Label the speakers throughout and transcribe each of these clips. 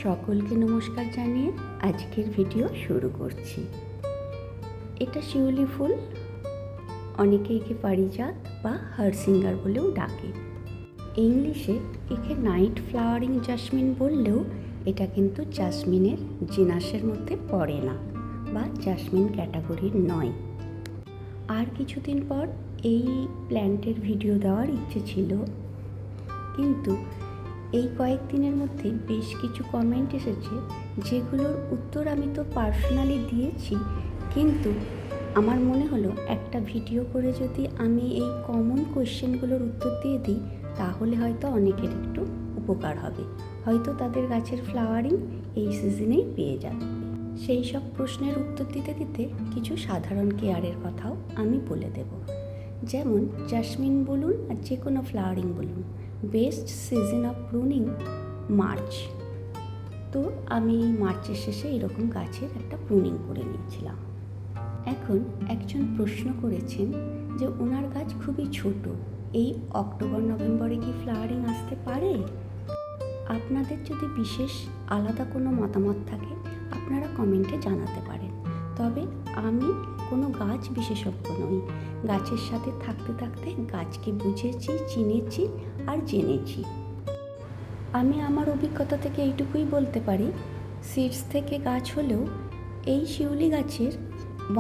Speaker 1: সকলকে নমস্কার জানিয়ে আজকের ভিডিও শুরু করছি। এটা শিউলি ফুল, অনেকে একে পারিজাত বা হারসিঙ্গার বলেও ডাকে। ইংলিশে একে নাইট ফ্লাওয়ারিং জাসমিন বললেও এটা কিন্তু জাসমিনের জিনাসের মধ্যে পড়ে না বা জাসমিন ক্যাটাগরির নয়। আর কিছুদিন পর এই প্ল্যান্টের ভিডিও দেওয়ার ইচ্ছে ছিল, কিন্তু এই কয়েকদিনের মধ্যে বেশ কিছু কমেন্ট এসেছে যেগুলোর উত্তর আমি তো পার্সোনালি দিয়েছি, কিন্তু আমার মনে হলো একটা ভিডিও করে যদি আমি এই কমন কোয়েশ্চেনগুলোর উত্তর দিয়ে দিই তাহলে হয়তো অনেকের একটু উপকার হবে, হয়তো তাদের গাছের ফ্লাওয়ারিং এই সিজনেই পেয়ে যাবে। সেই সব প্রশ্নের উত্তর দিতে দিতে কিছু সাধারণ কেয়ারের কথাও আমি বলে দেব। যেমন জাসমিন বলুন আর যে কোনো ফ্লাওয়ারিং বলুন, best season of pruning March. তো আমি মার্চের শেষে এরকম গাছের একটা প্রুনিং করে নিয়েছিলাম। এখন একজন প্রশ্ন করেছেন যে ওনার গাছ খুবই ছোট, এই অক্টোবর নভেম্বরে কি ফ্লাওয়ারিং আসতে পারে? আপনাদের যদি বিশেষ আলাদা কোনো মতামত থাকে আপনারা কমেন্টে জানাতে পারেন, তবে আমি কোনো গাছ বিশেষজ্ঞ নই। গাছের সাথে থাকতে থাকতে গাছকে বুঝেছি, চিনেছি আর জেনেছি। আমি আমার অভিজ্ঞতা থেকে এইটুকুই বলতে পারি, সিডস থেকে গাছ হলেও এই শিউলি গাছের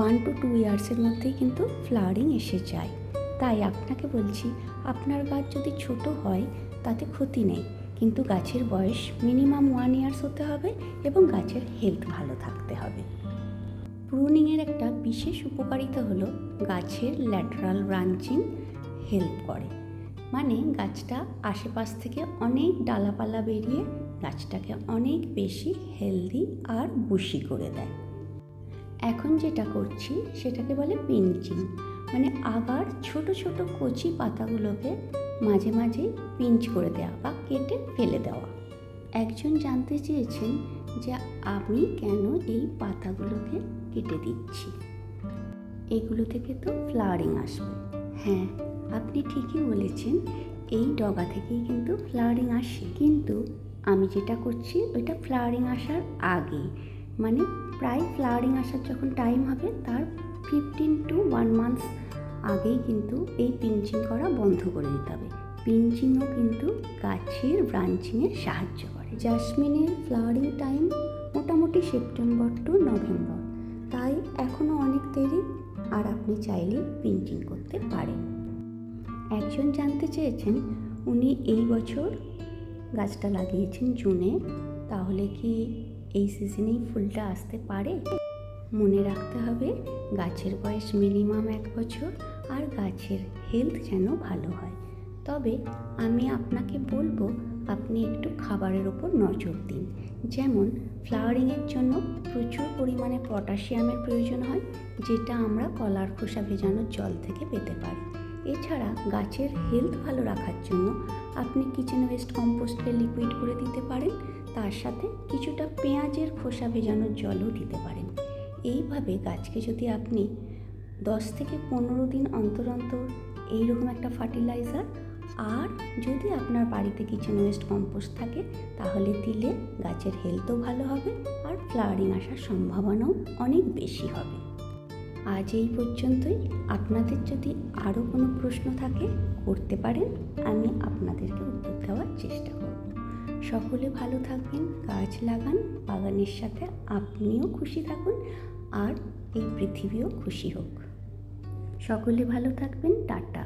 Speaker 1: 1 to 2 ইয়ার্সের মধ্যেই কিন্তু ফ্লাওয়ারিং এসে যায়। তাই আপনাকে বলছি, আপনার গাছ যদি ছোট হয় তাতে ক্ষতি নেই, কিন্তু গাছের বয়স মিনিমাম 1 ইয়ার্স হতে হবে এবং গাছের হেলথ ভালো থাকতে হবে। প্রুনিংয়ের একটা বিশেষ উপকারিতা হলো গাছের ল্যাটারাল ব্রাঞ্চিং হেল্প করে, মানে গাছটা আশেপাশ থেকে অনেক ডালাপালা বেরিয়ে গাছটাকে অনেক বেশি হেলদি আর বুশি করে দেয়। এখন যেটা করছি সেটাকে বলে পিঞ্চিং, মানে আগার ছোট ছোট কচি পাতাগুলোকে মাঝে মাঝে পিঞ্চ করে দেওয়া বা কেটে ফেলে দেওয়া। একজন জানতে চেয়েছেন যে আমি কেন এই পাতাগুলোকে কেটে দিচ্ছি, এগুলো থেকে তো ফ্লাওয়ারিং আসবে। হ্যাঁ, আপনি ঠিকই বলেছেন, এই ডগা থেকেই কিন্তু ফ্লাওয়ারিং আসে, কিন্তু আমি যেটা করছি ওইটা ফ্লাওয়ারিং আসার আগে, মানে প্রায় ফ্লাওয়ারিং আসার যখন টাইম হবে তার 15 to 1 month আগেই কিন্তু এই পিঞ্চিং করা বন্ধ করে দিতে হবে। পিঞ্চিংও কিন্তু গাছের ব্রাঞ্চিংয়ে সাহায্য করে। জাসমিনের ফ্লাওয়ারিং টাইম মোটামুটি সেপ্টেম্বর টু নভেম্বর, তাই এখনও অনেক দেরি, আর আপনি চাইলে পিঞ্চিং করতে পারেন। একজন জানতে চেয়েছেন উনি এই বছর গাছটা লাগিয়েছেন জুনে, তাহলে কি এই সিজনেই ফুলটা আসতে পারে? মনে রাখতে হবে গাছের বয়স মিনিমাম 1 বছর আর গাছের হেলথ যেন ভালো হয়। তবে আমি আপনাকে বলবো আপনি একটু খাবারের ওপর নজর দিন। যেমন ফ্লাওয়ারিংয়ের জন্য প্রচুর পরিমাণে পটাশিয়ামের প্রয়োজন হয়, যেটা আমরা কলার খোসা ভেজানো জল থেকে পেতে পারি। এছাড়া গাছের হেলথ ভালো রাখার জন্য আপনি কিচেন ওয়েস্ট কম্পোস্টকে লিকুইড করে দিতে পারেন, তার সাথে কিছুটা পেঁয়াজের খোসা ভেজানোর জলও দিতে পারেন। এইভাবে গাছকে যদি আপনি 10 থেকে 15 দিন অন্তর অন্তর এইরকম একটা ফার্টিলাইজার, আর যদি আপনার বাড়িতে কিচেন ওয়েস্ট কম্পোস্ট থাকে তাহলে দিলে গাছের হেলথও ভালো হবে আর ফ্লাওয়ারিং আসার সম্ভাবনাও অনেক বেশি হবে। আজ এই পর্যন্তই। আপনাদের যদি আরও কোনো প্রশ্ন থাকে করতে পারেন, আমি আপনাদেরকে উত্তর দেওয়ার চেষ্টা করব। সকলে ভালো থাকবেন, গাছ লাগান, বাগানের সাথে আপনিও খুশি থাকুন আর এই পৃথিবীও খুশি হোক। সকলে ভালো থাকবেন, টাটা।